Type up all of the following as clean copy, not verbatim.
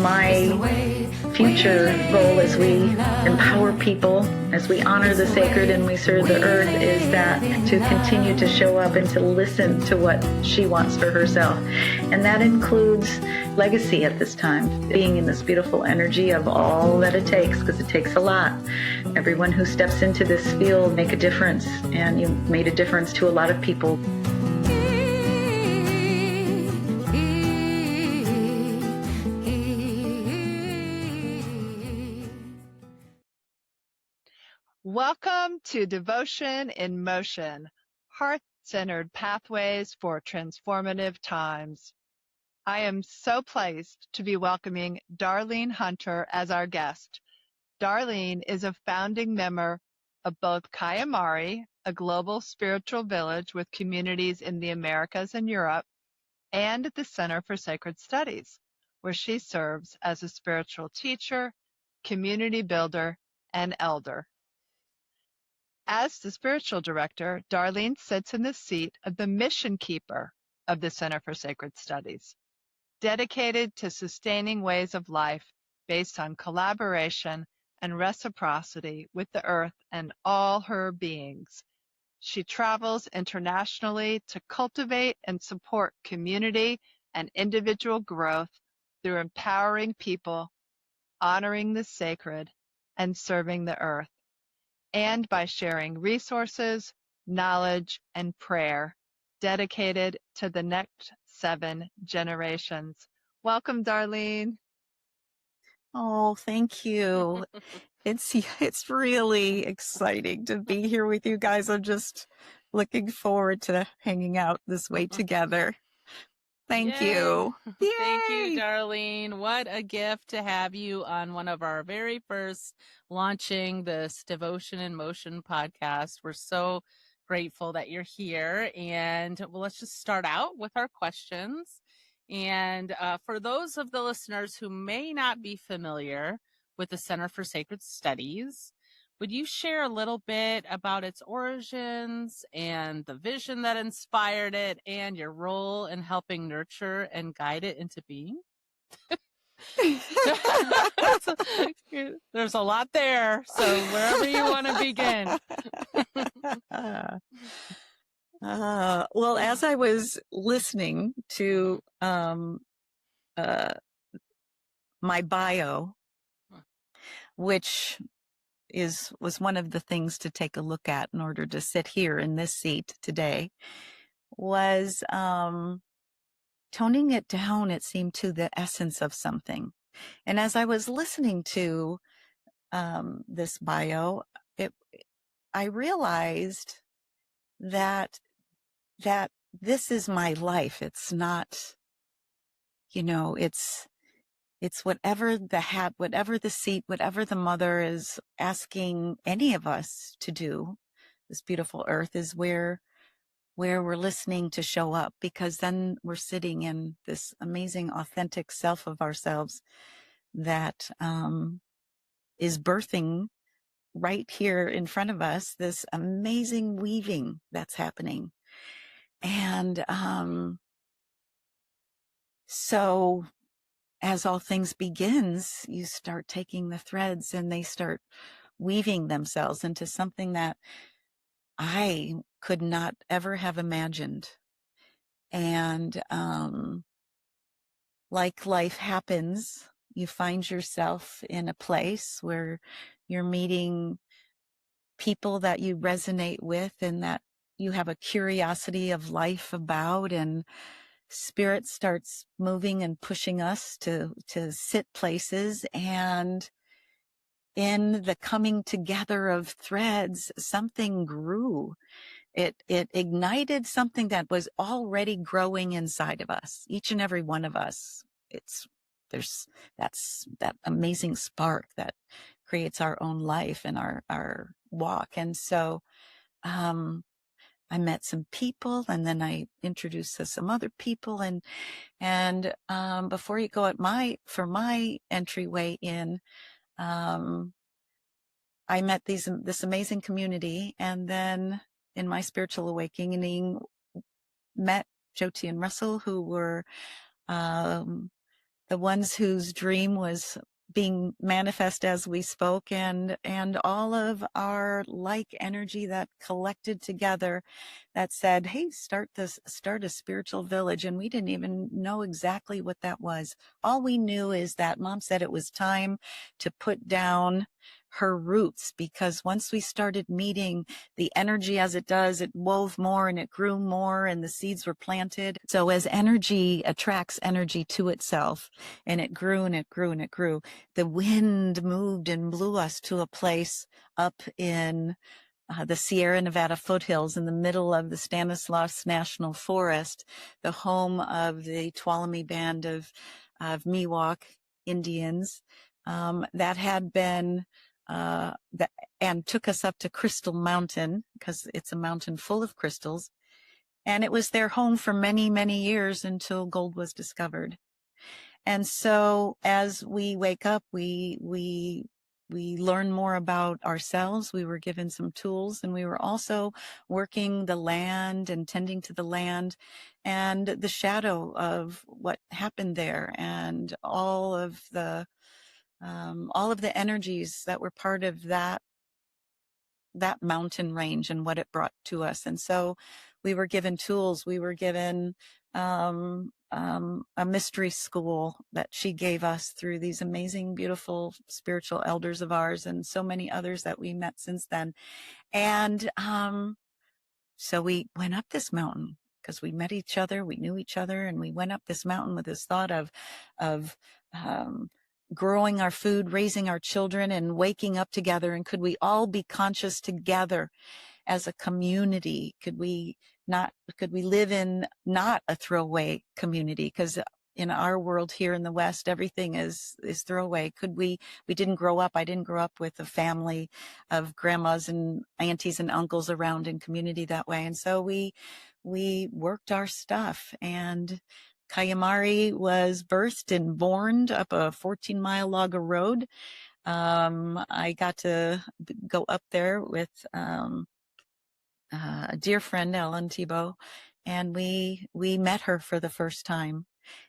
my future goal as we empower people, as we honor the sacred and we serve the earth, is that to continue to show up and to listen to what she wants for herself. And that includes legacy at this time, being in this beautiful energy of all that it takes, because it takes a lot. Everyone who steps into this field make a difference, and you made a difference to a lot of people. Welcome to Devotion in Motion, heart-centered pathways for transformative times. I am so pleased to be welcoming Darlene Hunter as our guest. Darlene is a founding member of both Kayamari, a global spiritual village with communities in the Americas and Europe, and the Center for Sacred Studies, where she serves as a spiritual teacher, community builder, and elder. As the spiritual director, Darlene sits in the seat of the mission keeper of the Center for Sacred Studies, dedicated to sustaining ways of life based on collaboration and reciprocity with the earth and all her beings. She travels internationally to cultivate and support community and individual growth through empowering people, honoring the sacred, and serving the earth, and by sharing resources, knowledge, and prayer dedicated to the next 7 generations. Welcome, Darlene. Oh, thank you. It's really exciting to be here with you guys. I'm just looking forward to hanging out this way together. Thank you. Yay! Thank you, Darlene. What a gift to have you on one of our very first launching this Devotion in Motion podcast. We're so grateful that you're here. And well, let's just start out with our questions. And for those of the listeners who may not be familiar with the Center for Sacred Studies, would you share a little bit about its origins and the vision that inspired it and your role in helping nurture and guide it into being? There's a lot there, so wherever you want to begin. Well, as I was listening to my bio, which was one of the things to take a look at in order to sit here in this seat today, was toning it down, it seemed, to the essence of something. And as I was listening to this bio, I realized that this is my life. It's not, it's whatever the hat, whatever the seat, whatever the mother is asking any of us to do. This beautiful earth is where we're listening to show up, because then we're sitting in this amazing, authentic self of ourselves that is birthing right here in front of us this amazing weaving that's happening. And so as all things begins, you start taking the threads and they start weaving themselves into something that I could not ever have imagined. And like life happens, you find yourself in a place where you're meeting people that you resonate with and that you have a curiosity of life about, and spirit starts moving and pushing us to sit places. And in the coming together of threads, something grew. It ignited something that was already growing inside of us, each and every one of us. That's that amazing spark that creates our own life and our walk. And so I met some people, and then I introduced to some other people, and before you go for my entryway in, I met this amazing community, and then in my spiritual awakening met Jyoti and Russell, who were the ones whose dream was being manifest as we spoke, and all of our like energy that collected together that said, hey, start a spiritual village. And we didn't even know exactly what that was. All we knew is that Mom said it was time to put down her roots, because once we started meeting, the energy, as it does, it wove more and it grew more, and the seeds were planted. So as energy attracts energy to itself, and it grew and it grew and it grew, the wind moved and blew us to a place up in the Sierra Nevada foothills in the middle of the Stanislaus National Forest, the home of the Tuolumne Band of Miwok Indians, that had been and took us up to Crystal Mountain, because it's a mountain full of crystals. And it was their home for many, many years until gold was discovered. And so as we wake up, we learn more about ourselves. We were given some tools, and we were also working the land and tending to the land and the shadow of what happened there, and all of the energies that were part of that mountain range and what it brought to us. And so we were given tools. We were given a mystery school that she gave us through these amazing, beautiful spiritual elders of ours, and so many others that we met since then. And so we went up this mountain because we met each other, we knew each other, and we went up this mountain with this thought of growing our food, raising our children, and waking up together. And could we all be conscious together as a community? Could we live in not a throwaway community? Because in our world here in the West, everything is throwaway. We didn't grow up, I didn't grow up with a family of grandmas and aunties and uncles around in community that way. And so we worked our stuff, and Kayamari was birthed and born up a 14-mile log of road. I got to go up there with a dear friend, Ellen Thibault, and we met her for the first time.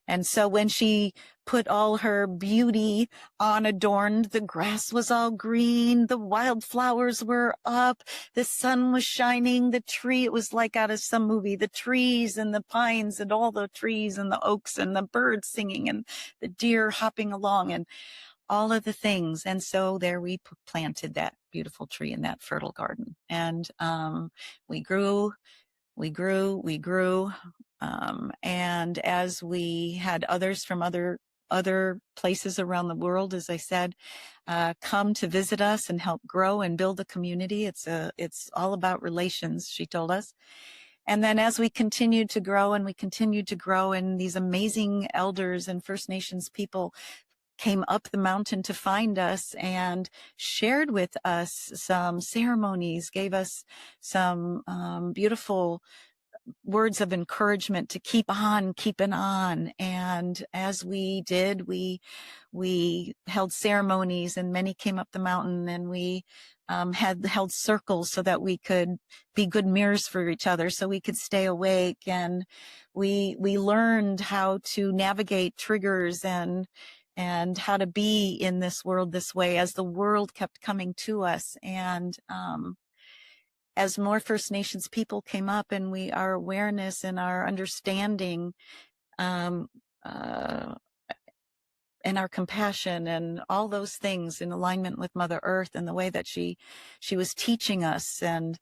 And so when she put all her beauty on adorned, the grass was all green, the wildflowers were up, the sun was shining, the tree, it was like out of some movie, the trees and the pines and all the trees and the oaks and the birds singing and the deer hopping along and all of the things. And so there we planted that beautiful tree in that fertile garden. And we grew. And as we had others from other places around the world, as I said, come to visit us and help grow and build a community. It's all about relations, she told us. And then as we continued to grow and these amazing elders and First Nations people came up the mountain to find us and shared with us some ceremonies, gave us some beautiful words of encouragement to keep on keeping on. And as we did, we held ceremonies, and many came up the mountain, and we had held circles so that we could be good mirrors for each other, so we could stay awake. And we learned how to navigate triggers and how to be in this world this way as the world kept coming to us. And as more First Nations people came up, and our awareness and our understanding and our compassion and all those things in alignment with Mother Earth and the way that she was teaching us, and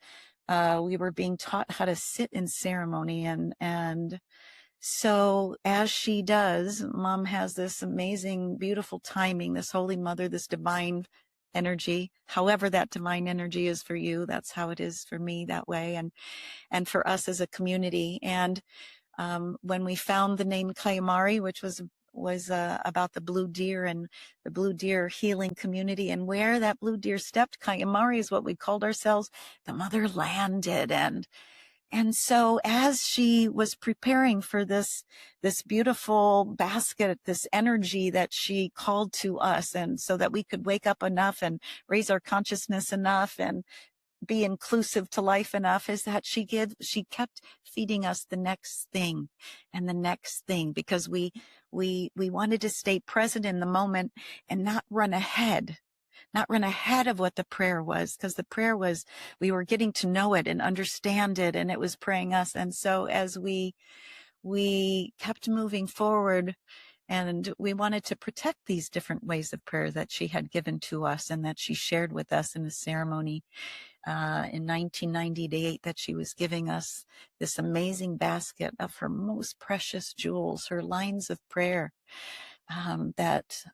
we were being taught how to sit in ceremony. And so as she does, Mom has this amazing, beautiful timing, this Holy Mother, this divine energy, however that divine energy is for you, that's how it is for me that way, and for us as a community. And when we found the name Kayamari, which was about the blue deer and the blue deer healing community, and where that blue deer stepped, Kayamari is what we called ourselves. The mother landed. And so as she was preparing for this beautiful basket, this energy that she called to us, and so that we could wake up enough and raise our consciousness enough and be inclusive to life enough is that she kept feeding us the next thing and the next thing, because we wanted to stay present in the moment and not run ahead of what the prayer was, because the prayer was, we were getting to know it and understand it, and it was praying us. And so as we kept moving forward, and we wanted to protect these different ways of prayer that she had given to us and that she shared with us in a ceremony in 1998, that she was giving us this amazing basket of her most precious jewels, her lines of prayer that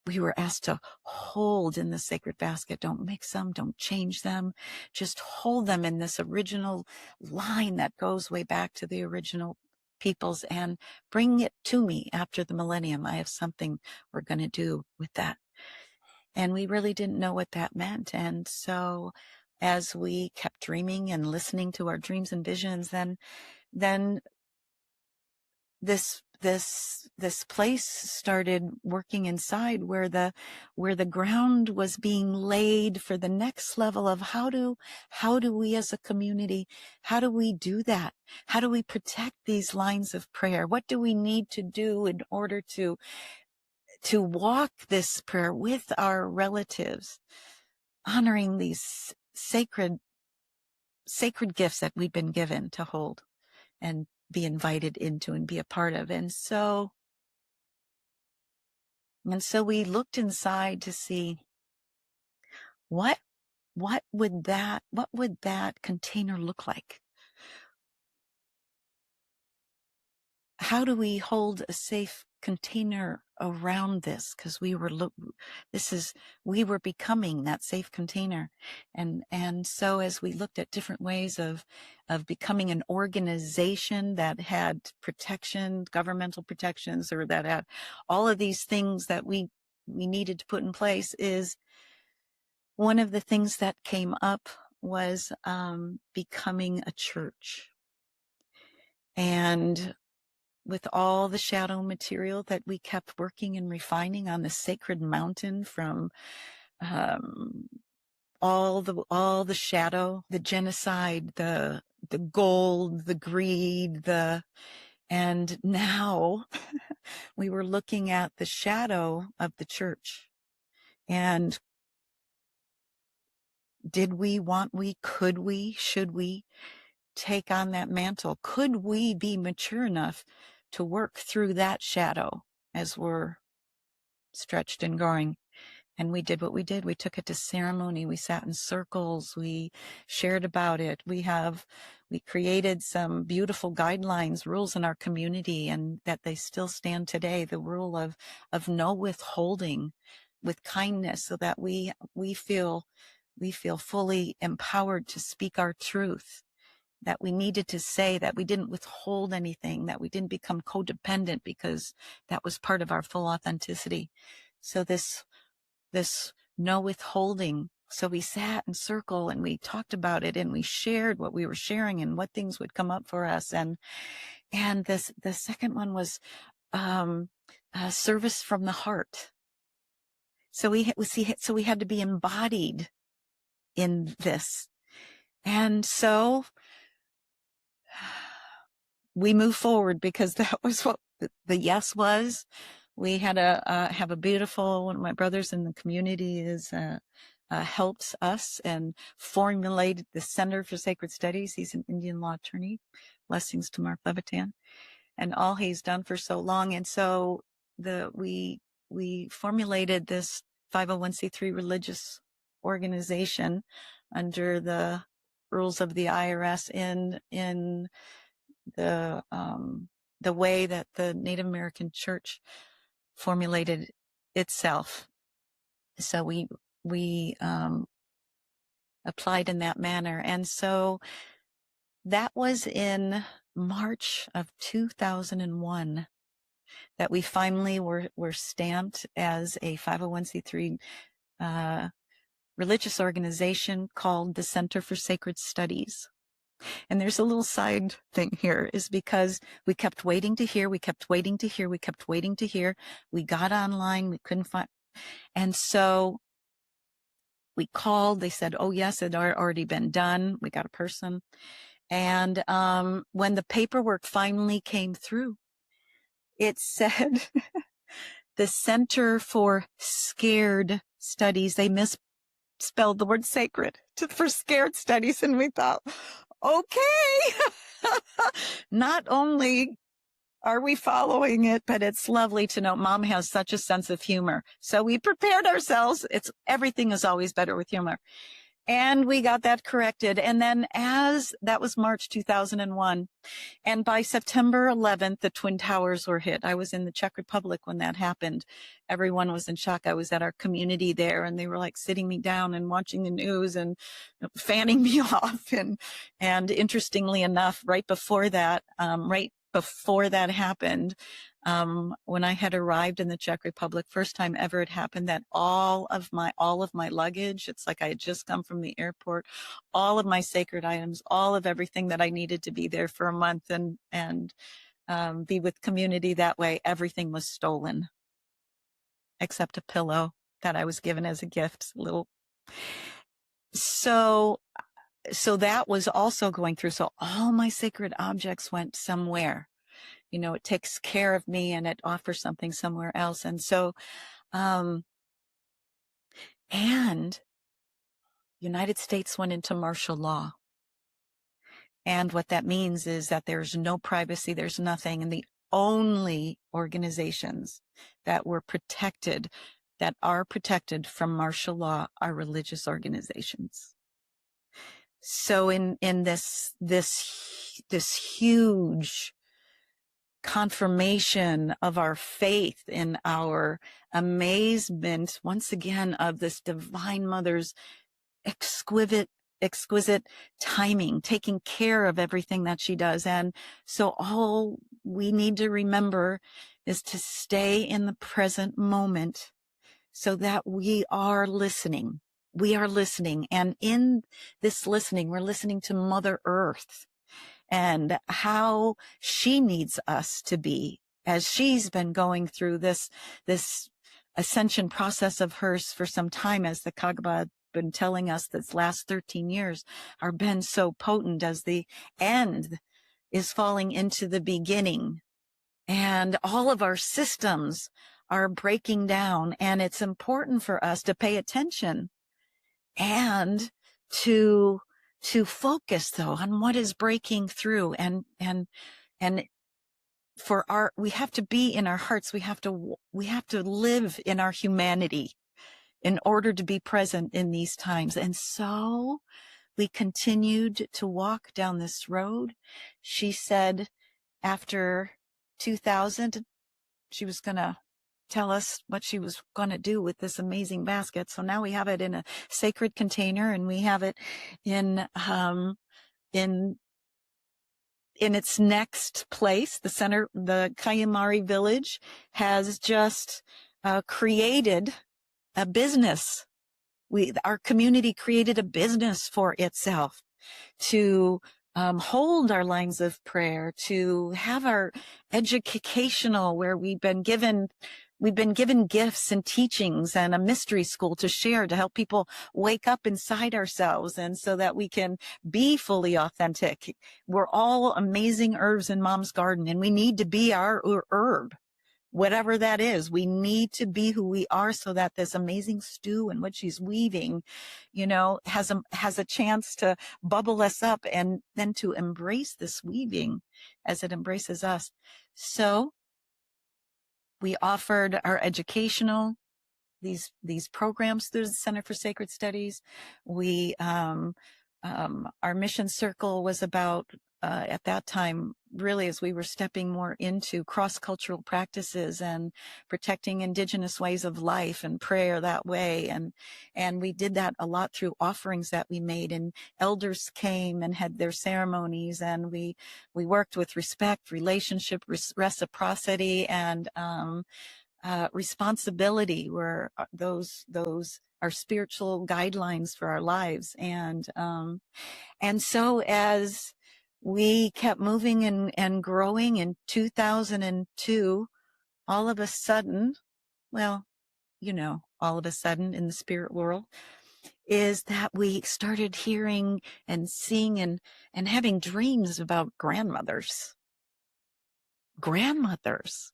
we were asked to hold in the sacred basket. Don't mix them, don't change them, just hold them in this original line that goes way back to the original peoples, and bring it to me after the millennium. I have something we're going to do with that. And we really didn't know what that meant. And so as we kept dreaming and listening to our dreams and visions, then this place started working inside, where the ground was being laid for the next level of how do we as a community, how do we do that? How do we protect these lines of prayer? What do we need to do in order to walk this prayer with our relatives, honoring these sacred gifts that we've been given to hold and be invited into and be a part of? And so we looked inside to see what would that container look like? How do we hold a safe container around this? Because we were becoming that safe container. And so as we looked at different ways of becoming an organization that had protection, governmental protections, or that had all of these things that we needed to put in place, is one of the things that came up was becoming a church. And with all the shadow material that we kept working and refining on the sacred mountain, from all the shadow, the genocide, the gold, the greed, and now we were looking at the shadow of the church. And could we, should we take on that mantle? Could we be mature enough to work through that shadow as we're stretched and growing? And we did what we did. We took it to ceremony. We sat in circles. We shared about it. We created some beautiful guidelines, rules in our community, and that they still stand today. The rule of no withholding, with kindness, so that we feel fully empowered to speak our truth, that we needed to say, that we didn't withhold anything, that we didn't become codependent, because that was part of our full authenticity. So this no withholding. So we sat in circle and we talked about it, and we shared what we were sharing and what things would come up for us. And the second one was service from the heart. So we had to be embodied in this. And so we moved forward, because that was what the yes was. We had have a beautiful, one of my brothers in the community helped us and formulated the Center for Sacred Studies. He's an Indian law attorney. Blessings to Mark Levitan and all he's done for so long. And so we formulated this 501c3 religious organization under the rules of the IRS in the way that the Native American Church formulated itself. So we applied in that manner. And so that was in March of 2001 that we finally were stamped as a 501c3 religious organization called the Center for Sacred Studies. And there's a little side thing here, is because we kept waiting to hear, we kept waiting to hear. We got online, we couldn't find. And so we called. They said, oh, yes, it had already been done. We got a person. And when the paperwork finally came through, it said the Center for Scared Studies. They misspelled the word sacred for scared studies. And we thought, okay, not only are we following it, but it's lovely to know Mom has such a sense of humor. So we prepared ourselves. Everything is always better with humor. And we got that corrected. And then that was March 2001. And by September 11th, the Twin Towers were hit. I was in the Czech Republic when that happened. Everyone was in shock. I was at our community there, and they were like sitting me down and watching the news and fanning me off. And interestingly enough, right before that happened, when I had arrived in the Czech Republic, first time ever it happened, that all of my luggage, it's like I had just come from the airport, all of my sacred items, all of everything that I needed to be there for a month and be with community that way, everything was stolen, except a pillow that I was given as a gift, So that was also going through. So all my sacred objects went somewhere. It takes care of me and it offers something somewhere else. And so, and United States went into martial law. And what that means is that there's no privacy, there's nothing. And the only organizations that are protected from martial law are religious organizations. So in this huge confirmation of our faith, in our amazement once again of this Divine Mother's exquisite timing, taking care of everything that she does. And so all we need to remember is to stay in the present moment so that we are listening. And in this listening, we're listening to Mother Earth and how she needs us to be, as she's been going through this ascension process of hers for some time, as the Kagaba been telling us. This last 13 years are been so potent, as the end is falling into the beginning, and all of our systems are breaking down. And it's important for us to pay attention and to focus though on what is breaking through, and we have to be in our hearts. We have to live in our humanity in order to be present in these times. And so we continued to walk down this road. She said after 2000, she was going to tell us what she was going to do with this amazing basket. So now we have it in a sacred container, and we have it in its next place. The center, the Kayamari village, has just created a business. Our community created a business for itself to hold our lines of prayer, to have our educational, where we've been given gifts and teachings and a mystery school to share, to help people wake up inside ourselves, and so that we can be fully authentic. We're all amazing herbs in Mom's garden, and we need to be our herb. Whatever that is, we need to be who we are, so that this amazing stew and what she's weaving, has a chance to bubble us up, and then to embrace this weaving as it embraces us. So we offered our educational, these programs through the Center for Sacred Studies. Our mission circle was about, at that time, really, as we were stepping more into cross-cultural practices and protecting Indigenous ways of life and prayer that way. And we did that a lot through offerings that we made, and elders came and had their ceremonies, and we worked with respect, relationship, reciprocity, and responsibility, were those are spiritual guidelines for our lives. And so as we kept moving and growing, in 2002, all of a sudden, all of a sudden in the spirit world, is that we started hearing and seeing and having dreams about grandmothers. Grandmothers.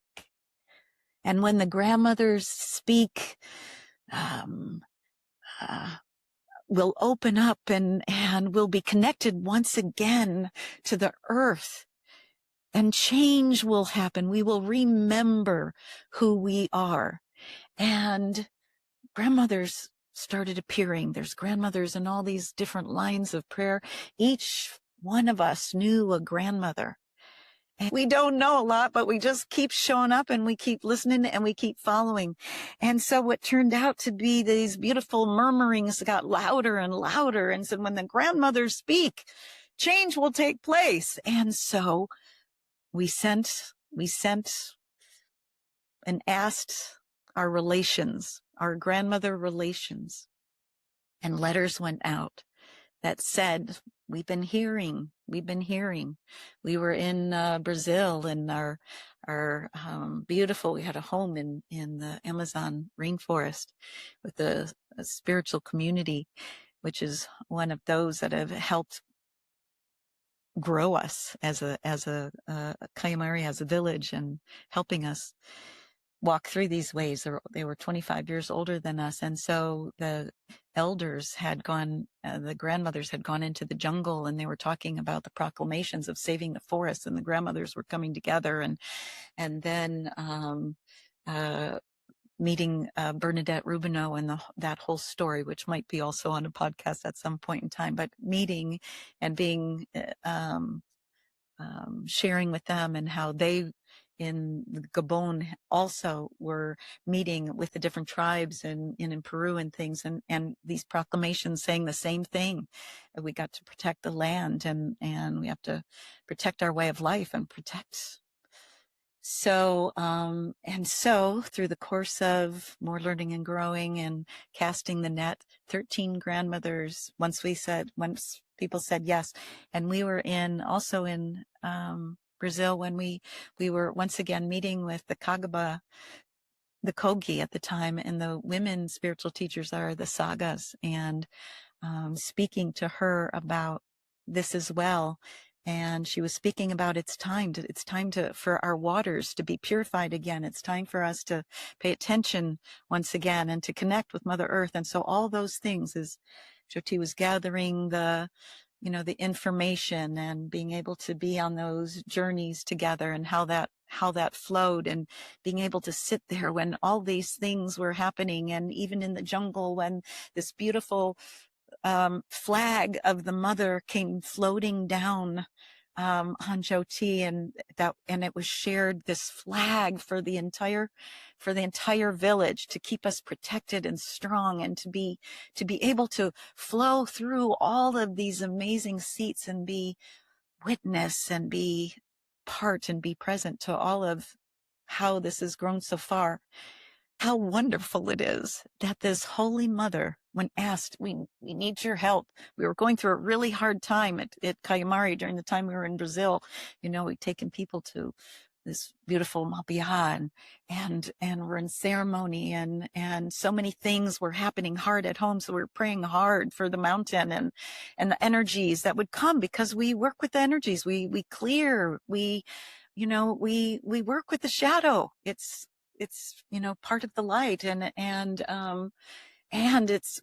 And when the grandmothers speak, we'll open up and we'll be connected once again to the earth. And change will happen. We will remember who we are. And grandmothers started appearing. There's grandmothers in all these different lines of prayer. Each one of us knew a grandmother. And we don't know a lot, but we just keep showing up and we keep listening and we keep following. And so what turned out to be these beautiful murmurings got louder and louder. And so when the grandmothers speak, change will take place. And so we sent and asked our relations, our grandmother relations, and letters went out that said, we've been hearing. We were in Brazil, and our beautiful, we had a home in the Amazon rainforest with a spiritual community, which is one of those that have helped grow us as a Kayamari, as a village, and helping us walk through these ways. They were 25 years older than us. And so the elders had gone, the grandmothers had gone into the jungle, and they were talking about the proclamations of saving the forest, and the grandmothers were coming together, and then meeting Bernadette Rubino and that whole story, which might be also on a podcast at some point in time, but meeting and being sharing with them, and how they in Gabon also were meeting with the different tribes and in Peru and things, and these proclamations saying the same thing. We got to protect the land, and we have to protect our way of life and protect. So through the course of more learning and growing and casting the net, 13 grandmothers, once people said yes. And we were also in Brazil when we were once again meeting with the Kagaba, the Kogi at the time, and the women spiritual teachers are the Sagas, and speaking to her about this as well. And she was speaking about it's time for our waters to be purified again. It's time for us to pay attention once again and to connect with Mother Earth. And so all those things, as Jyoti was gathering the information and being able to be on those journeys together, and how that flowed, and being able to sit there when all these things were happening, and even in the jungle when this beautiful flag of the mother came floating down on Jyoti, and it was shared, this flag for the entire village, to keep us protected and strong, and to be able to flow through all of these amazing seats and be witness and be part and be present to all of how this has grown so far. How wonderful it is that this Holy Mother, when asked, we need your help. We were going through a really hard time at Kayamari during the time we were in Brazil. We'd taken people to this beautiful Mapiá, and we're in ceremony, and so many things were happening hard at home. So we were praying hard for the mountain and the energies that would come, because we work with the energies. We clear, we work with the shadow. It's part of the light, and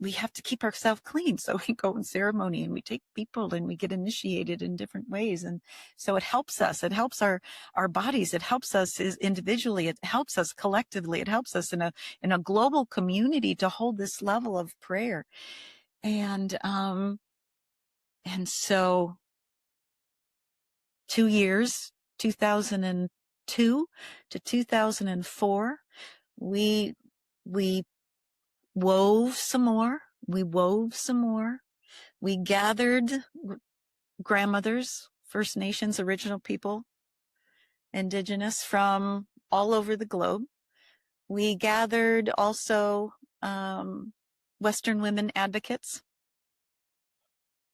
we have to keep ourselves clean. So we go in ceremony, and we take people, and we get initiated in different ways. And so it helps us. It helps our bodies. It helps us individually. It helps us collectively. It helps us in a global community to hold this level of prayer. And so 2 years, 2002 to 2004, we wove some more. We gathered grandmothers, First Nations, original people, indigenous from all over the globe. We gathered also Western women advocates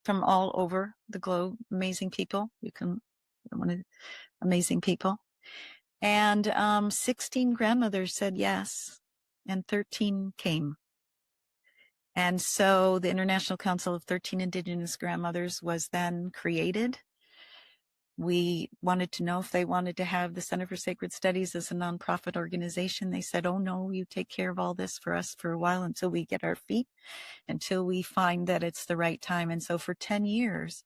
from all over the globe. Amazing people. Amazing people. And 16 grandmothers said yes, and 13 came. And so the International Council of 13 Indigenous Grandmothers was then created. We wanted to know if they wanted to have the Center for Sacred Studies as a nonprofit organization. They said, oh no, you take care of all this for us for a while until we get our feet, until we find that it's the right time. And so for 10 years,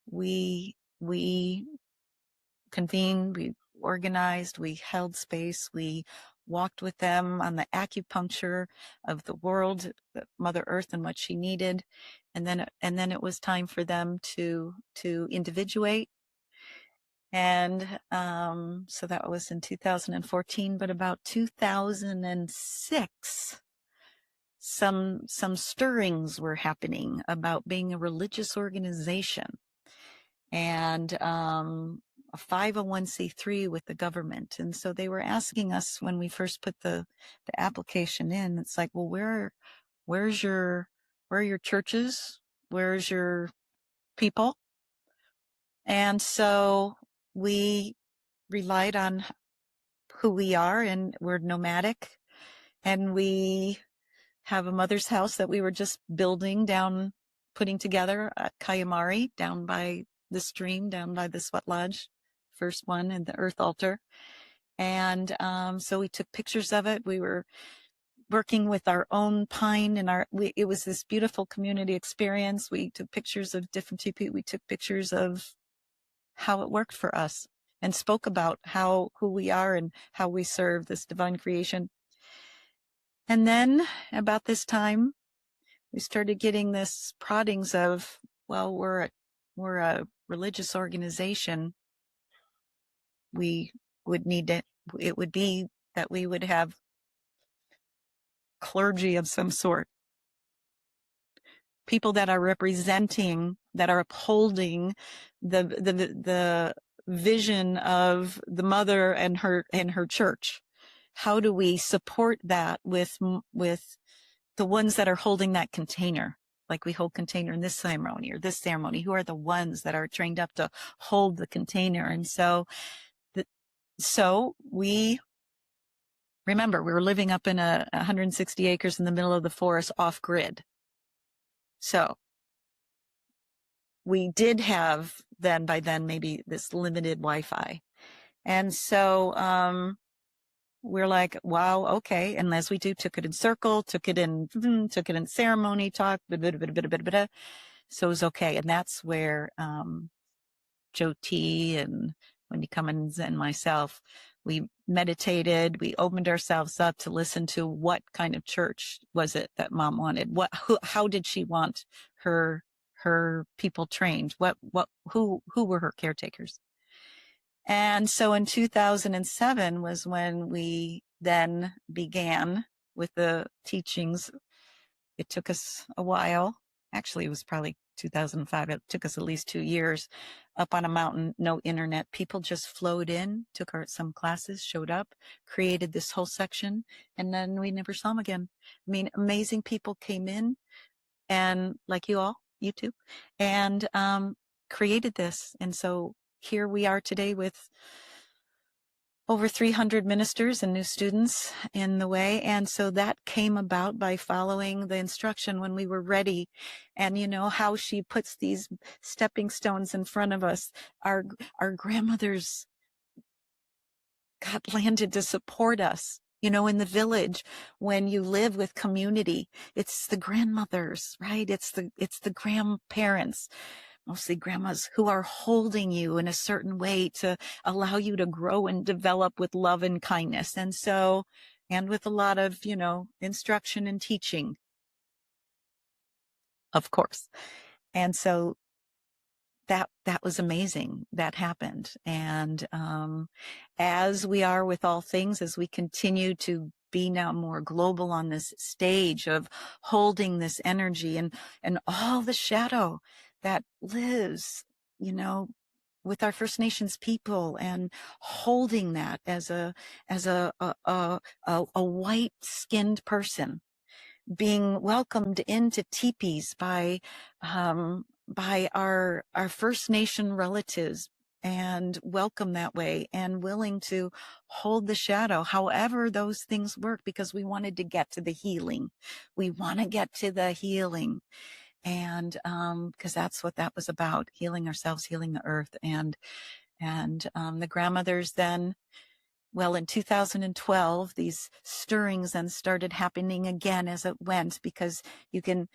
we convened, we organized, we held space, we walked with them on the acupuncture of the world, Mother Earth and what she needed. And then it was time for them to individuate. And so that was in 2014, but about 2006, some stirrings were happening about being a religious organization and a 501c3 with the government. And so they were asking us when we first put the application in, it's like, well, where are your churches? Where's your people? And so we relied on who we are, and we're nomadic, and we have a mother's house that we were just putting together at Kayamari, down by the stream, down by the sweat lodge, first one, and the earth altar. And so we took pictures of it. We were working with our own pine, and it was this beautiful community experience. We took pictures of different people. We took pictures of how it worked for us and spoke about who we are and how we serve this divine creation. And then about this time, we started getting this proddings of, well, we're a religious organization. We would need it would be that we would have clergy of some sort, people that are representing, that are upholding the vision of the mother and her church. How do we support that with the ones that are holding that container? Like we hold container in this ceremony or this ceremony, who are the ones that are trained up to hold the container? And so we remember, we were living up in 160 acres in the middle of the forest, off grid. So we did have by then maybe this limited Wi-Fi. And so we're like, wow, okay. And as we do, took it in circle, took it in ceremony talk, so it was okay. And that's where Joe T and Wendy Cummins and myself, we meditated, we opened ourselves up to listen to what kind of church was it that Mom wanted. How did she want her people trained? Who were her caretakers? And so in 2007 was when we then began with the teachings. It took us a while. Actually, it was probably 2005. It took us at least 2 years up on a mountain, no internet. People just flowed in, took some classes, showed up, created this whole section, and then we never saw them again. I mean, amazing people came in, and like you two, and created this. And so here we are today with over 300 ministers and new students in the way. And so that came about by following the instruction when we were ready. And you know how she puts these stepping stones in front of us. Our grandmothers got landed to support us. You know, in the village, when you live with community, it's the grandmothers, right? It's the grandparents, mostly grandmas, who are holding you in a certain way to allow you to grow and develop with love and kindness. And so, and with a lot of, instruction and teaching, of course. And so that was amazing. That happened. And as we are with all things, as we continue to be now more global on this stage of holding this energy and all the shadow that lives, with our First Nations people, and holding that as a white-skinned person, being welcomed into teepees by our First Nation relatives, and welcome that way and willing to hold the shadow, however those things work, because we wanted to get to the healing. We want to get to the healing. And because that's what that was about, healing ourselves, healing the earth. And the grandmothers then, well, in 2012, these stirrings then started happening again as it went, because you can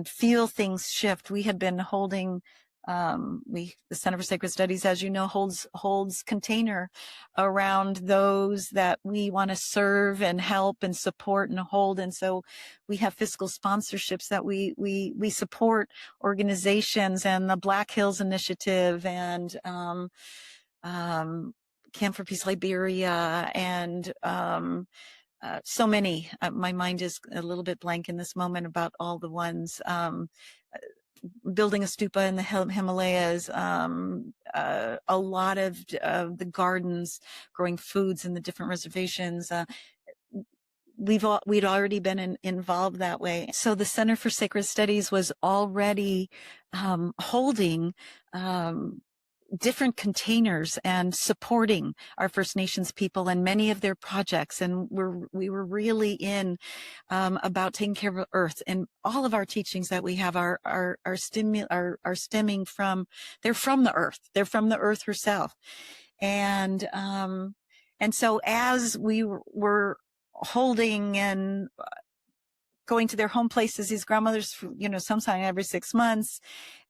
feel things shift. We had been holding, the Center for Sacred Studies, as you know, holds container around those that we want to serve and help and support and hold. And so we have fiscal sponsorships that we support organizations, and the Black Hills Initiative, and Camp for Peace Liberia, and so many. My mind is a little bit blank in this moment about all the ones. Building a stupa in the Himalayas, a lot of the gardens, growing foods in the different reservations. We'd already been involved that way. So the Center for Sacred Studies was already holding different containers and supporting our First Nations people and many of their projects. And we were really in about taking care of Earth. And all of our teachings that we have are stemming from, they're from the Earth. They're from the Earth herself. And so as we were holding and going to their home places, these grandmothers, sometime every 6 months,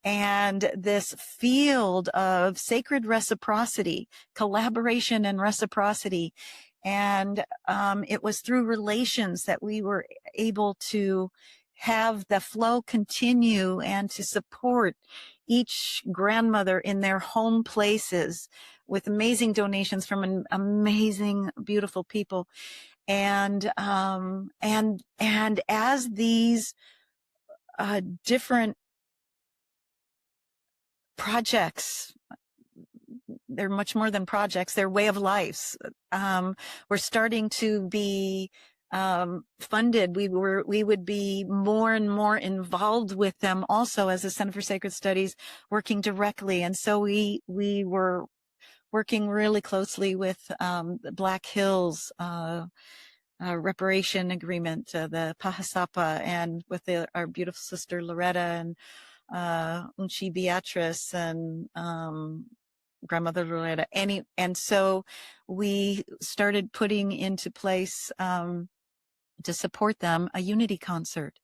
and this field of sacred reciprocity, collaboration and reciprocity. And it was through relations that we were able to have the flow continue and to support each grandmother in their home places with amazing donations from amazing, beautiful people. And as these different projects, they're much more than projects, they're way of lives, we're starting to be funded. We would be more and more involved with them also as a Center for Sacred Studies, working directly. And so we were working really closely with the Black Hills reparation agreement, the Pahasapa, and with our beautiful sister Loretta, and Unchi Beatrice, and grandmother Loretta. And so we started putting into place, to support them, a unity concert.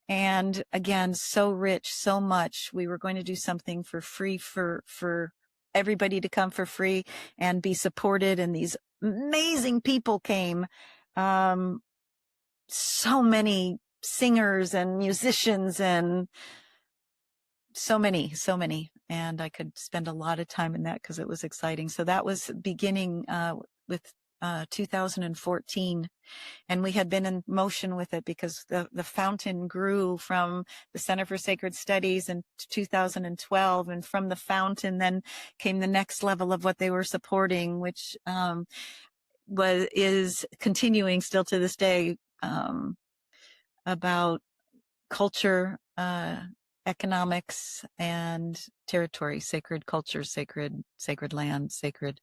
And again, so rich, so much. We were going to do something for free for everybody to come for free and be supported. And these amazing people came. So many singers and musicians, and so many. And I could spend a lot of time in that because it was exciting. So that was beginning with 2014. And we had been in motion with it because the fountain grew from the Center for Sacred Studies in 2012. And from the fountain then came the next level of what they were supporting, which is continuing still to this day, about culture, economics, and territory, sacred culture, sacred land, sacred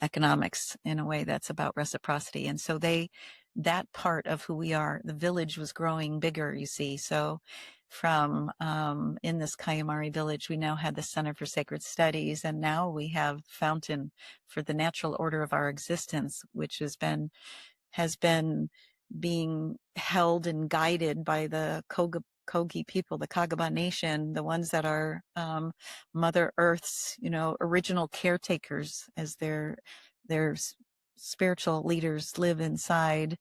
economics, in a way that's about reciprocity. And so that part of who we are, the village was growing bigger, you see. So from in this Kayamari village, we now had the Center for Sacred Studies, and now we have Fountain for the Natural Order of Our Existence, which has been being held and guided by the Kogi people, the Kagaba Nation, the ones that are Mother Earth's, original caretakers, as their spiritual leaders live inside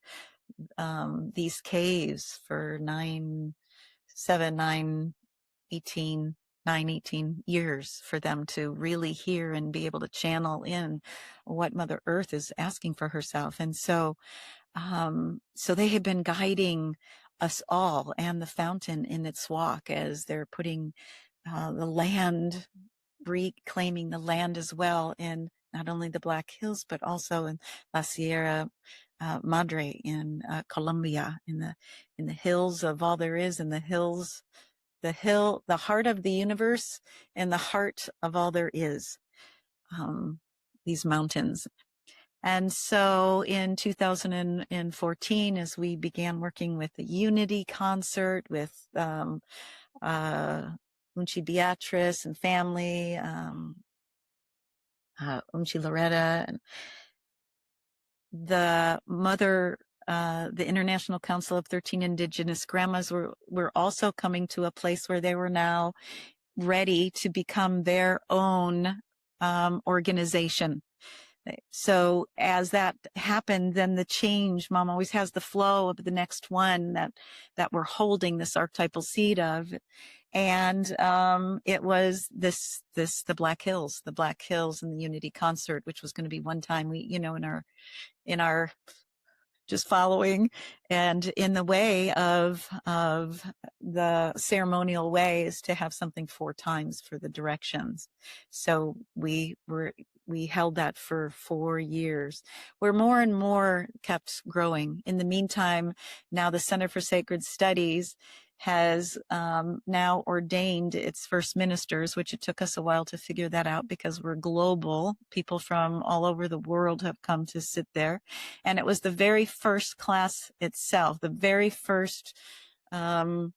these caves for 18 years, for them to really hear and be able to channel in what Mother Earth is asking for herself. And so they have been guiding us all and the fountain in its walk as they're putting the land, reclaiming the land as well, in not only the Black Hills, but also in La Sierra Madre in Colombia, in the hills of all there is, in the hills the heart of the universe and the heart of all there is, these mountains. And so in 2014, as we began working with the Unity concert with Unchi Beatrice and family, Unchi Loretta, and the International Council of 13 Indigenous Grandmas were also coming to a place where they were now ready to become their own organization. So as that happened, then the change, Mom always has the flow of the next one that we're holding this archetypal seed of. And it was the Black Hills and the Unity concert, which was going to be one time we, in our just following and in the way of the ceremonial way is to have something 4 times for the directions. So we held that for 4 years, where more and more kept growing. In the meantime, now the Center for Sacred Studies has now ordained its first ministers, which it took us a while to figure that out because we're global. People from all over the world have come to sit there. And it was the very first class itself, the very first butterfly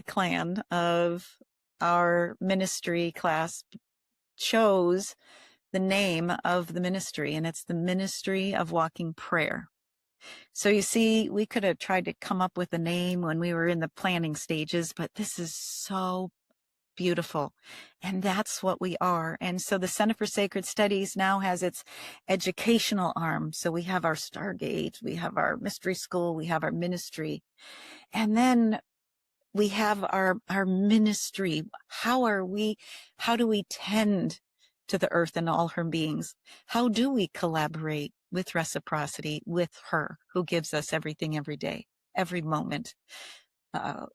clan of our ministry class chose the name of the ministry, and it's the Ministry of Walking Prayer. So you see, we could have tried to come up with a name when we were in the planning stages, but this is so beautiful. And that's what we are. And so the Center for Sacred Studies now has its educational arm. So we have our Stargate, we have our mystery school, we have our ministry. And then we have our ministry. How do we tend to the earth and all her beings? How do we collaborate with reciprocity with her who gives us everything every day, every moment,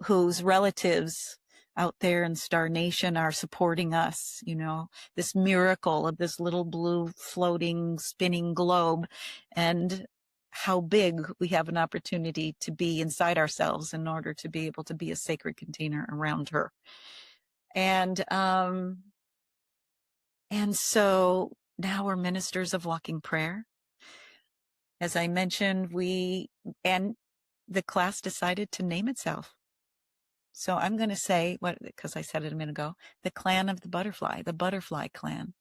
whose relatives out there in Star Nation are supporting us, this miracle of this little blue floating, spinning globe, and how big we have an opportunity to be inside ourselves in order to be able to be a sacred container around her. And so now we're ministers of walking prayer. As I mentioned, the class decided to name itself. So I'm going to say, because I said it a minute ago, the clan of the butterfly clan,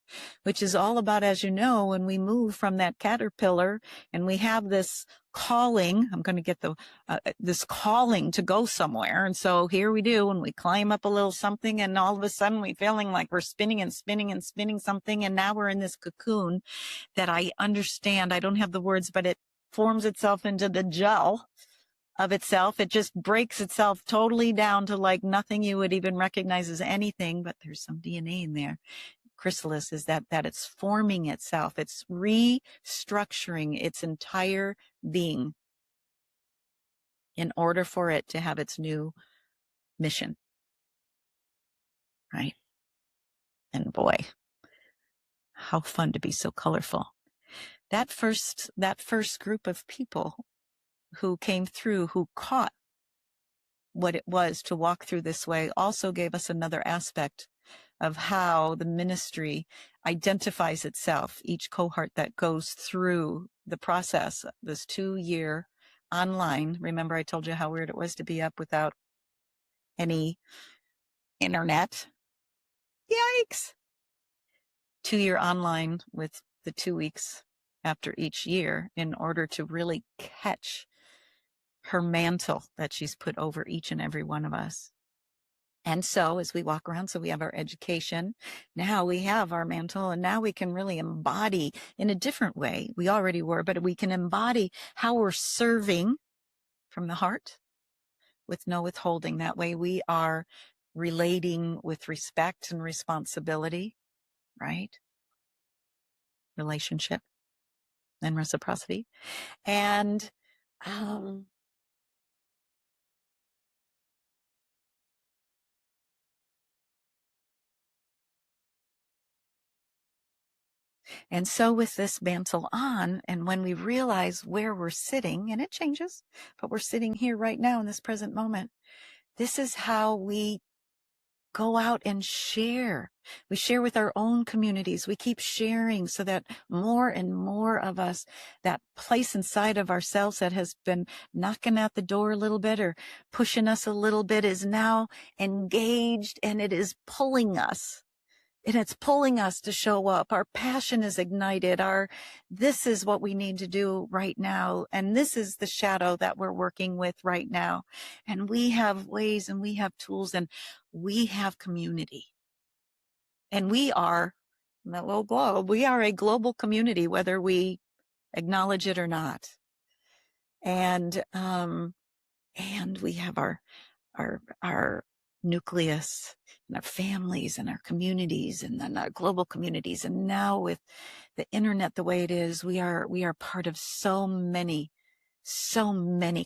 which is all about, as you know, when we move from that caterpillar and we have this calling, I'm going to get this calling to go somewhere. And so here we do, and we climb up a little something, and all of a sudden we're feeling like we're spinning and spinning and spinning something. And now we're in this cocoon that I understand. I don't have the words, but it forms itself into the gel of itself. It just breaks itself totally down to like nothing you would even recognize as anything, but there's some DNA in there. Chrysalis is that it's forming itself. It's restructuring its entire being in order for it to have its new mission. Right? And boy, how fun to be so colorful. That first group of people who came through, who caught what it was to walk through this way, also gave us another aspect of how the ministry identifies itself. Each cohort that goes through the process, this 2-year online, remember I told you how weird it was to be up without any internet? Yikes! 2-year online with the 2 weeks after each year in order to really catch her mantle that she's put over each and every one of us. And so as we walk around, so we have our education, now we have our mantle, and now we can really embody in a different way. We already were, but we can embody how we're serving from the heart with no withholding. That way we are relating with respect and responsibility, right? Relationship and reciprocity. And And so with this mantle on, and when we realize where we're sitting, and it changes, but we're sitting here right now in this present moment, This is how we go out and share. We share with our own communities. We keep sharing so that more and more of us, that place inside of ourselves that has been knocking at the door a little bit or pushing us a little bit, is now engaged, and it is pulling us. And it's pulling us to show up. Our passion is ignited. This is what we need to do right now. And this is the shadow that we're working with right now. And we have ways, and we have tools, and we have community. And we are, in that little globe, we are a global community, whether we acknowledge it or not. And we have our nucleus and our families and our communities, and then our global communities. And now with the internet the way it is, we are part of so many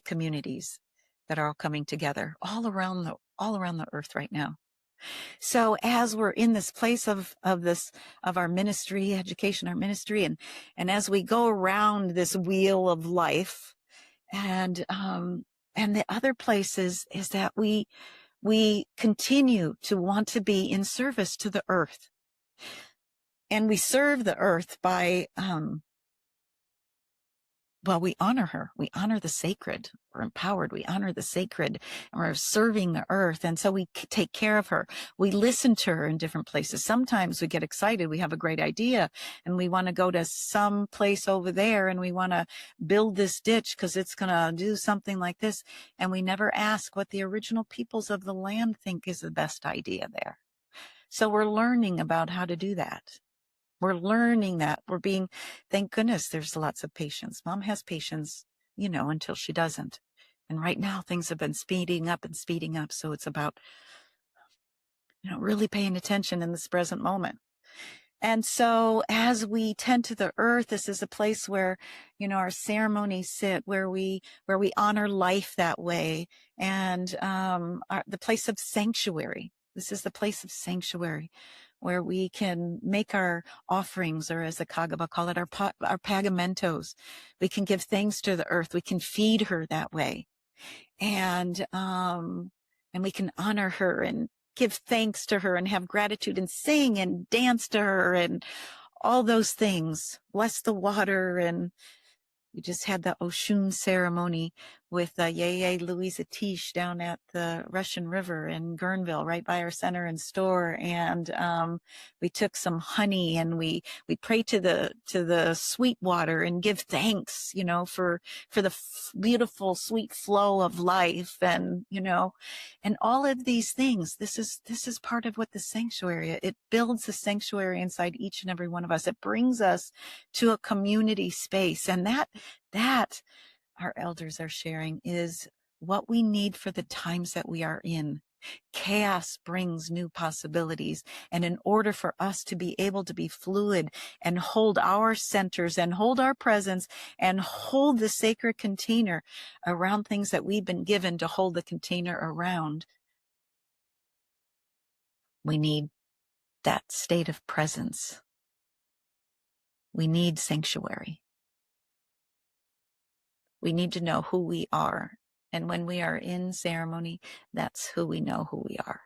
communities that are all coming together all around the earth right now. So as we're in this place of our ministry, education, our ministry, and as we go around this wheel of life, and the other places is that we continue to want to be in service to the earth. And we serve the earth by, we honor her. We honor the sacred. We're empowered. We honor the sacred, and we're serving the earth. And so we take care of her. We listen to her in different places. Sometimes we get excited. We have a great idea and we want to go to some place over there, and we want to build this ditch because it's going to do something like this. And we never ask what the original peoples of the land think is the best idea there. So we're learning about how to do that. We're learning that. Thank goodness there's lots of patience. Mom has patience, until she doesn't. And right now things have been speeding up. So it's about, really paying attention in this present moment. And so as we tend to the earth, this is a place where, our ceremonies sit, where we honor life that way. And the place of sanctuary. This is the place of sanctuary, where we can make our offerings, or as the Kagaba call it, our pagamentos. We can give thanks to the earth. We can feed her that way. And we can honor her and give thanks to her and have gratitude and sing and dance to her and all those things. Bless the water. And we just had the Oshun ceremony with Yeye Louisa Tish down at the Russian River in Guerneville, right by our center and store. And we took some honey, and we pray to the sweet water and give thanks, for the beautiful sweet flow of life, and and all of these things. This is part of what the sanctuary. It builds the sanctuary inside each and every one of us. It brings us to a community space, and that our elders are sharing is what we need for the times that we are in. Chaos brings new possibilities. And in order for us to be able to be fluid and hold our centers and hold our presence and hold the sacred container around things that we've been given to hold the container around, we need that state of presence. We need sanctuary. We need to know who we are. And when we are in ceremony, that's who we know who we are.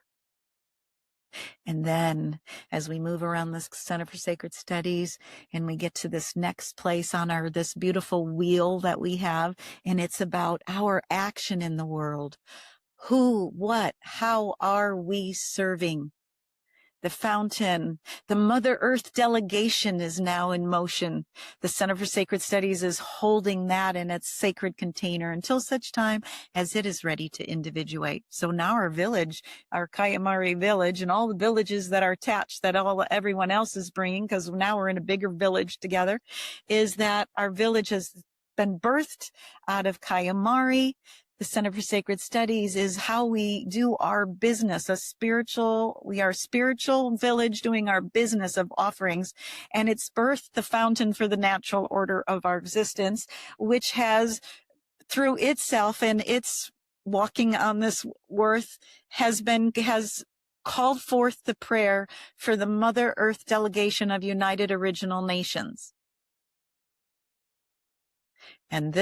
And then as we move around the Center for Sacred Studies, and we get to this next place on this beautiful wheel that we have, and it's about our action in the world. Who, what, how are we serving? The fountain, the Mother Earth delegation is now in motion. The Center for Sacred Studies is holding that in its sacred container until such time as it is ready to individuate. So now our village, our Kayamari village, and all the villages that are attached that everyone else is bringing, because now we're in a bigger village together, is that our village has been birthed out of Kayamari. The Center for Sacred Studies is how we do our business, we are a spiritual village doing our business of offerings, and it's birthed the fountain for the natural order of our existence, which has, through itself and its walking on this earth, has called forth the prayer for the Mother Earth delegation of United Original Nations. And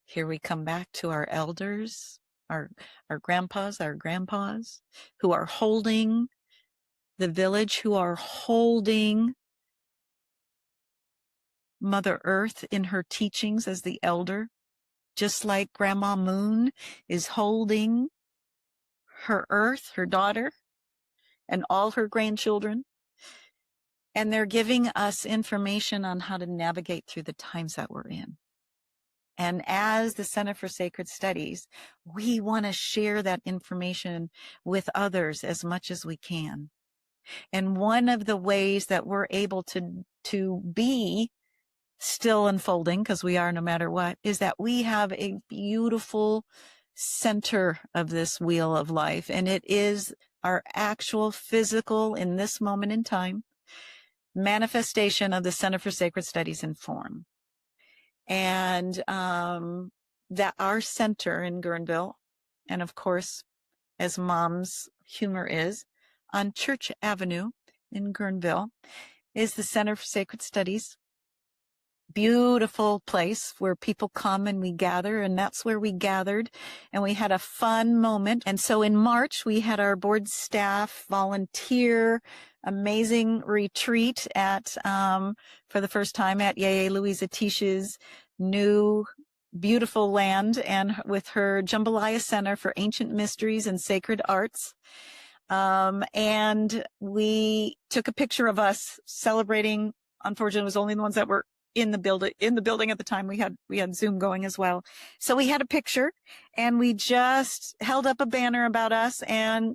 here we come back to our elders, our grandpas, our grandpas, who are holding the village, who are holding Mother Earth in her teachings as the elder, just like Grandma Moon is holding her earth, her daughter, and all her grandchildren. And they're giving us information on how to navigate through the times that we're in. And as the Center for Sacred Studies, we want to share that information with others as much as we can. And one of the ways that we're able to be still unfolding, because we are no matter what, is that we have a beautiful center of this wheel of life. And it is our actual physical, in this moment in time, manifestation of the Center for Sacred Studies in form. And that our center in Guerneville, and of course, as Mom's humor is, on Church Avenue in Guerneville, is the Center for Sacred Studies. Beautiful place where people come and we gather, and that's where we gathered, and we had a fun moment. And so in March, we had our board staff volunteer amazing retreat at for the first time at Yeye Louisa Tish's new beautiful land, and with her Jambalaya Center for Ancient Mysteries and Sacred Arts. And we took a picture of us celebrating. Unfortunately, it was only the ones that were in the building at the time. We had Zoom going as well. So we had a picture, and we just held up a banner about us, and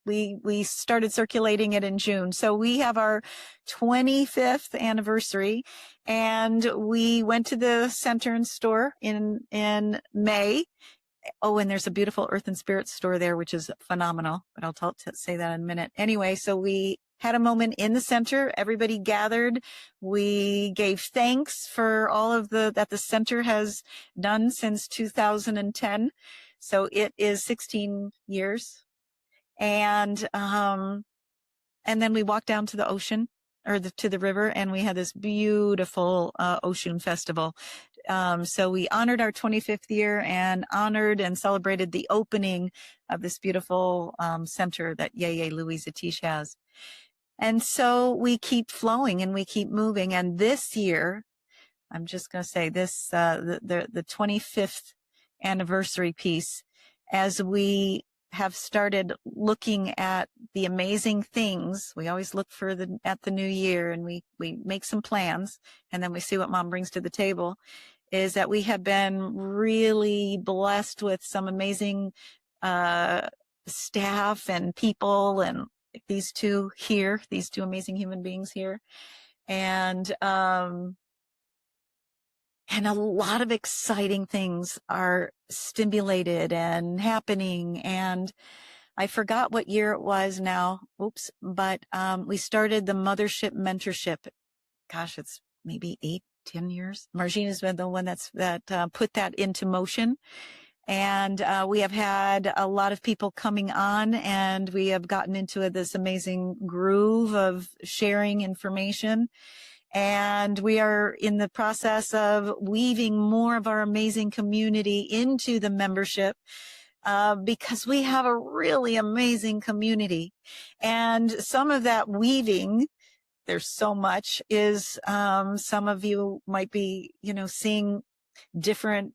we started circulating it in June. So we have our 25th anniversary, and we went to the center and store in May. Oh, and there's a beautiful Earth and Spirit store there, which is phenomenal, but I'll say that in a minute. Anyway, so we had a moment in the center. Everybody gathered. We gave thanks for all of that the center has done since 2010. So it is 16 years. And then we walked down to the ocean, or to the river, and we had this beautiful ocean festival. So we honored our 25th year and honored and celebrated the opening of this beautiful center that Yeye Louisa Tish has. And so we keep flowing and we keep moving. And this year, I'm just going to say this, the 25th anniversary piece, as we have started looking at the amazing things. We always look at the new year, and we make some plans, and then we see what Mom brings to the table. Is that we have been really blessed with some amazing staff and people, and these two amazing human beings here, and a lot of exciting things are stimulated and happening. And I forgot what year it was now. Oops. But we started the Mothership Mentorship. Gosh, it's maybe 8-10 years. Margina's been the one that put that into motion. And we have had a lot of people coming on, and we have gotten into this amazing groove of sharing information. And we are in the process of weaving more of our amazing community into the membership, because we have a really amazing community. And some of that weaving, there's so much, is some of you might be, seeing different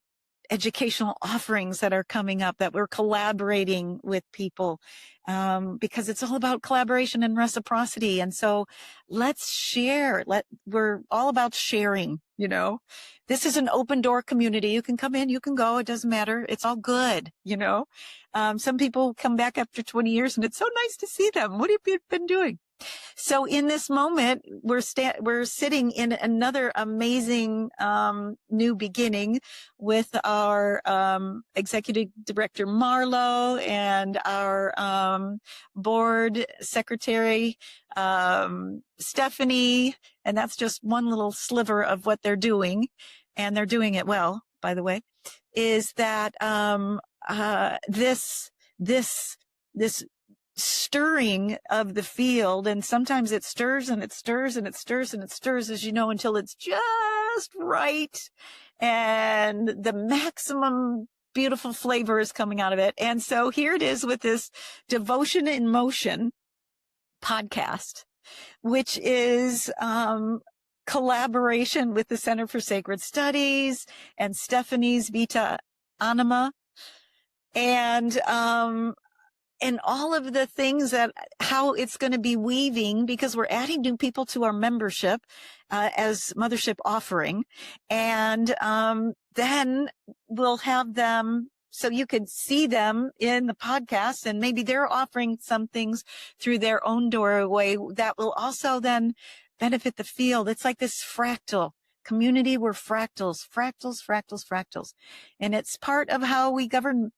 educational offerings that are coming up, that we're collaborating with people, because it's all about collaboration and reciprocity. And so let's share. We're all about sharing. This is an open door community. You can come in, you can go. It doesn't matter. It's all good. Some people come back after 20 years, and it's so nice to see them. What have you been doing? So in this moment, we're sitting in another amazing new beginning with our executive director Marlo, and our board secretary Stephanie, and that's just one little sliver of what they're doing, and they're doing it well, by the way. Is that this stirring of the field, and sometimes it stirs and it stirs and it stirs and it stirs, as you know, until it's just right, and the maximum beautiful flavors coming out of it. And so here it is with this Devotion in Motion podcast, which is collaboration with the Center for Sacred Studies and Stephanie's Vita Anima. And all of the things that, how it's going to be weaving, because we're adding new people to our membership as mothership offering. And then we'll have them, so you could see them in the podcast, and maybe they're offering some things through their own doorway that will also then benefit the field. It's like this fractal community. We're fractals. And it's part of how we govern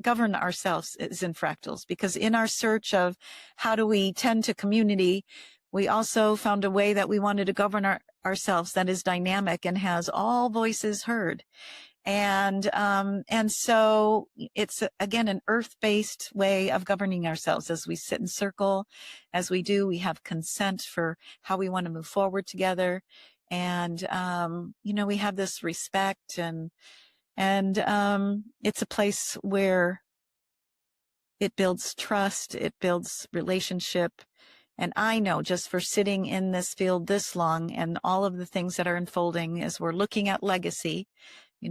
ourselves is in fractals, because in our search of how do we tend to community, we also found a way that we wanted to govern ourselves that is dynamic and has all voices heard. And so it's, again, an earth-based way of governing ourselves. As we sit in circle, as we do, we have consent for how we want to move forward together. And, we have this respect, and it's a place where it builds trust, it builds relationship. And I know, just for sitting in this field this long and all of the things that are unfolding as we're looking at legacy,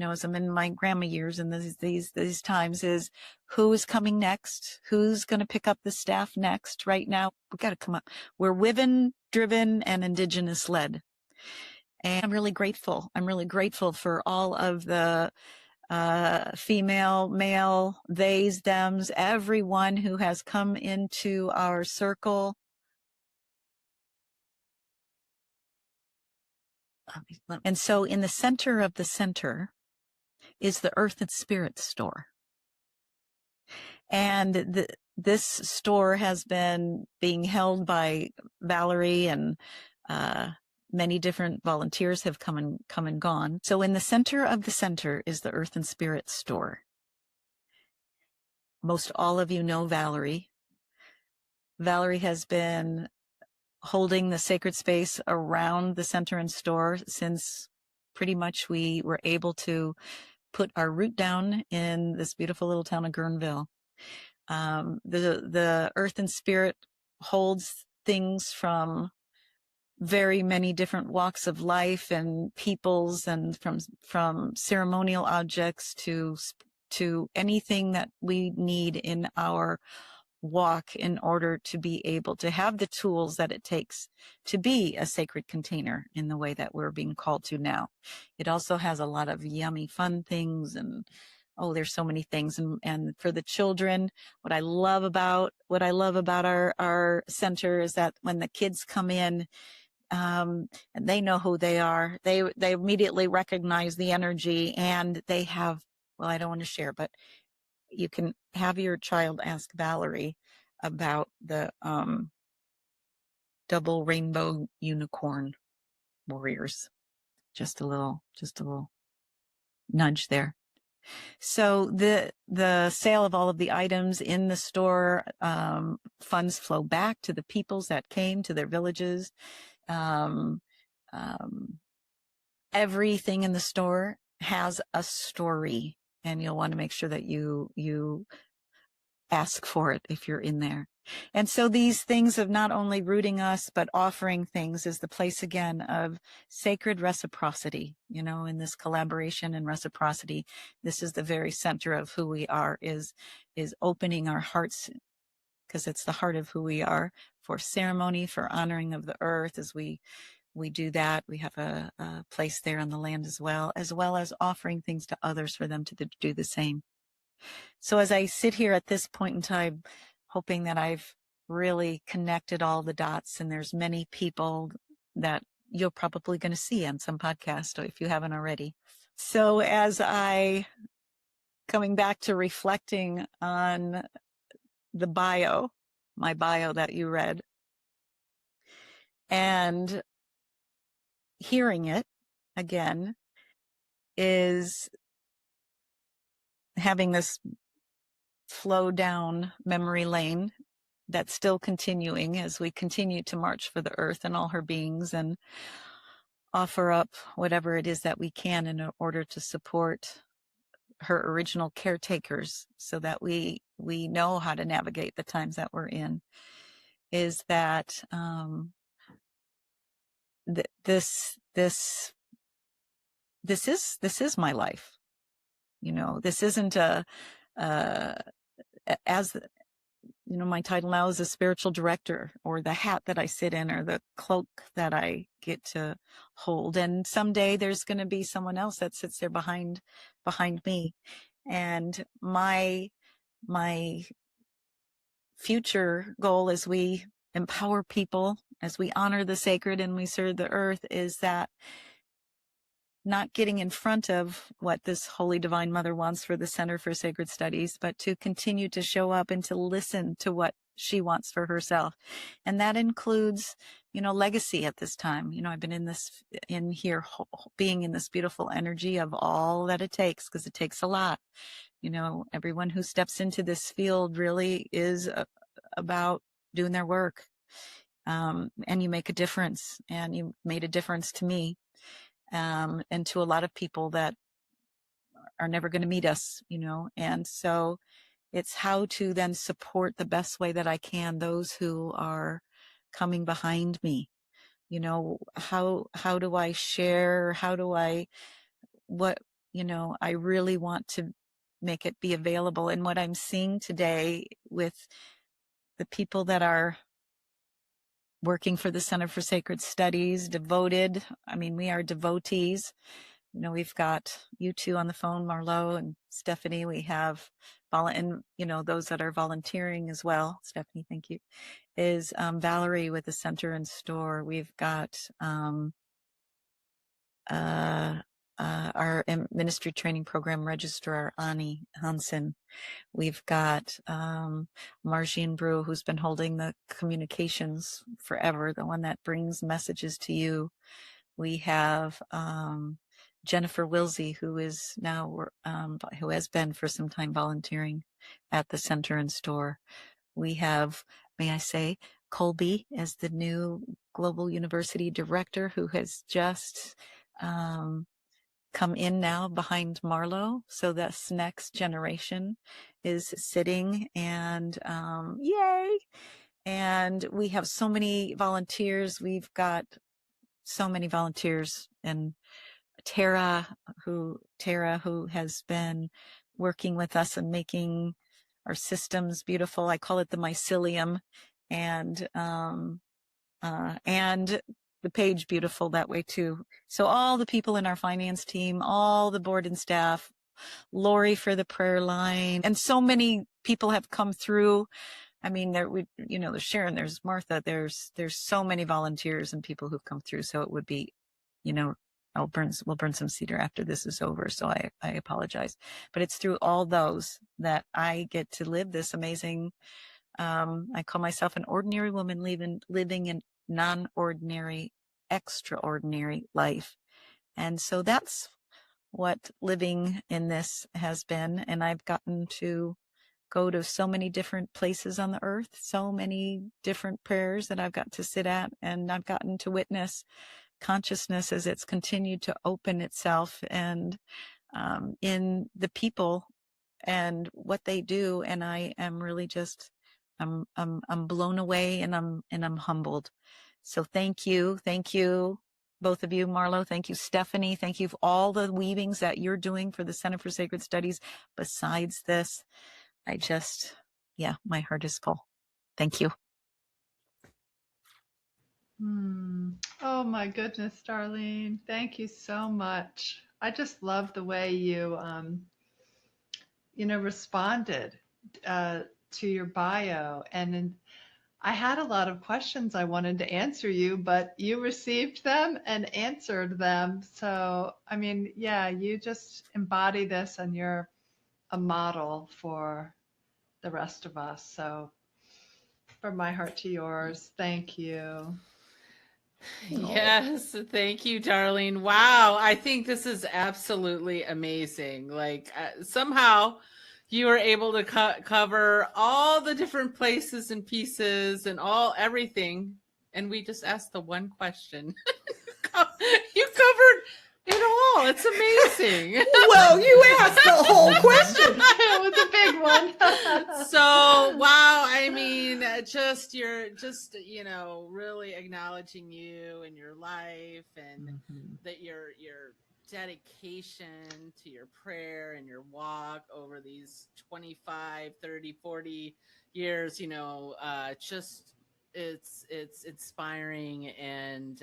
as I'm in my grandma years and these times, is who is coming next? Who's going to pick up the staff next? Right now, we've got to come up. We're women driven and indigenous led. And I'm really grateful. I'm really grateful for all of the female, male, theys, thems, everyone who has come into our circle. And so in the center of the center is the Earth and Spirit store. And this store has been being held by Valerie, and many different volunteers have come and gone. So in the center of the center is the Earth and Spirit store. Most all of you know Valerie. Valerie has been holding the sacred space around the center and store since pretty much we were able to put our root down in this beautiful little town of Guerneville. The Earth and Spirit holds things from very many different walks of life and peoples, and from ceremonial objects to anything that we need in our walk in order to be able to have the tools that it takes to be a sacred container in the way that we're being called to now. It also has a lot of yummy, fun things, and there's so many things. And for the children, what I love about our center is that when the kids come in, and they know who they are, they immediately recognize the energy, and they have, well, I don't want to share, but you can have your child ask Valerie about the double rainbow unicorn warriors. Just a little nudge there. So the sale of all of the items in the store, funds flow back to the peoples that came to their villages. Everything in the store has a story, and you'll want to make sure that you ask for it if you're in there. And so these things of not only rooting us, but offering things is the place again of sacred reciprocity, in this collaboration and reciprocity. This is the very center of who we are, is opening our hearts, because it's the heart of who we are, for ceremony, for honoring of the earth. As we do that, we have a place there on the land as well as offering things to others for them to do the same. So as I sit here at this point in time, hoping that I've really connected all the dots, and there's many people that you're probably going to see on some podcast, if you haven't already. So as coming back to reflecting on my bio that you read, and hearing it again, is having this flow down memory lane that's still continuing as we continue to march for the earth and all her beings, and offer up whatever it is that we can in order to support her original caretakers so that we know how to navigate the times that we're in, is that this is my life. This isn't as my title now is a spiritual director, or the hat that I sit in, or the cloak that I get to hold. And someday there's going to be someone else that sits there behind me. And my future goal, as we empower people, as we honor the sacred and we serve the earth, is that not getting in front of what this Holy Divine Mother wants for the Center for Sacred Studies, but to continue to show up and to listen to what she wants for herself. And that includes, legacy at this time. I've been in here, being in this beautiful energy of all that it takes, because it takes a lot. Everyone who steps into this field really is about doing their work. And you make a difference, and you made a difference to me. And to a lot of people that are never going to meet us, and so it's how to then support the best way that I can those who are coming behind me. How do I share? I really want to make it be available. And what I'm seeing today with the people that are working for the Center for Sacred Studies, devoted. We are devotees. We've got you two on the phone, Marlo and Stephanie. We have, and those that are volunteering as well. Stephanie, thank you. Is Valerie with the Center and Store. We've got our ministry training program registrar, Ani Hansen. We've got Marjane Brew, who's been holding the communications forever, the one that brings messages to you. We have Jennifer Wilsey, who is now, who has been for some time volunteering at the Center and Store. We have, may I say, Colby as the new Global University Director, who has just come in now behind Marlo. So this next generation is sitting, and yay! And we have so many volunteers. We've got so many volunteers, and Tara, who has been working with us and making our systems beautiful. I call it the mycelium, and the page beautiful that way too. So all the people in our finance team, all the board and staff, Lori for the prayer line, and so many people have come through. There's Sharon, there's Martha, there's so many volunteers and people who've come through. So it would be, we'll burn some cedar after this is over. So I apologize, but it's through all those that I get to live this amazing, I call myself an ordinary woman living in non-ordinary, extraordinary life. And so that's what living in this has been. And I've gotten to go to so many different places on the earth, so many different prayers that I've got to sit at, and I've gotten to witness consciousness as it's continued to open itself, and in the people and what they do. And I am really just, I'm blown away, and I'm humbled. So thank you, both of you, Marlo. Thank you, Stephanie. Thank you for all the weavings that you're doing for the Center for Sacred Studies. Besides this, my heart is full. Thank you. Oh my goodness, Darlene. Thank you so much. I just love the way you, responded to your bio. And I had a lot of questions I wanted to answer you, but you received them and answered them. So, you just embody this, and you're a model for the rest of us. So from my heart to yours, thank you. Yes, thank you, Darlene. Wow, I think this is absolutely amazing. Like somehow you were able to cover all the different places and pieces and everything, and we just asked the one question. You covered in all. It's amazing. Well, you asked the whole question. It was a big one. So, wow. I mean, you're really acknowledging you and your life, and that your dedication to your prayer and your walk over these 25, 30, 40 years, it's inspiring, and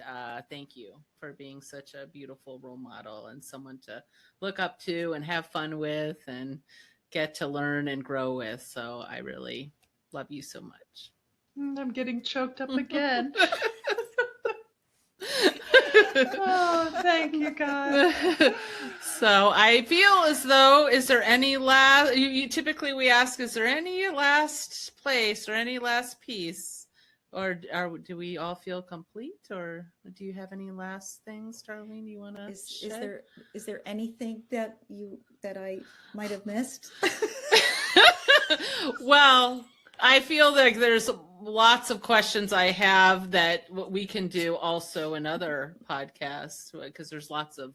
thank you for being such a beautiful role model and someone to look up to and have fun with and get to learn and grow with. So I really love you so much. I'm getting choked up again. Oh, thank you, guys. So I feel as though, is there any last, typically we ask, is there any last place or any last piece, or do we all feel complete, or do you have any last things, Darlene, you want to Is there anything that I might have missed? Well, I feel like there's lots of questions I have that we can do also in other podcasts, because there's lots of,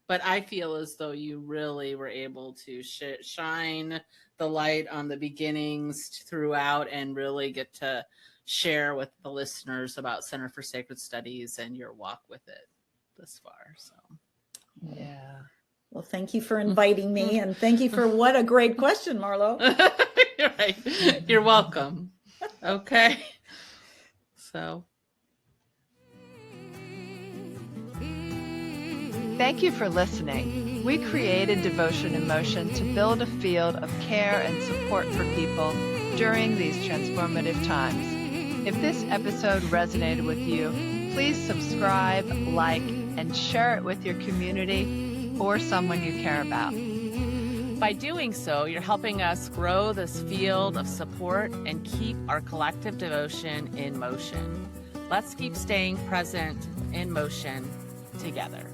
but I feel as though you really were able to shine the light on the beginnings throughout and really get to share with the listeners about Center for Sacred Studies and your walk with it this far. So, Yeah. Well, thank you for inviting me, and thank you for what a great question, Marlo. You're right. You're welcome. Okay. So. Thank you for listening. We created Devotion in Motion to build a field of care and support for people during these transformative times. If this episode resonated with you, please subscribe, like, and share it with your community or someone you care about. By doing so, you're helping us grow this field of support and keep our collective devotion in motion. Let's keep staying present in motion together.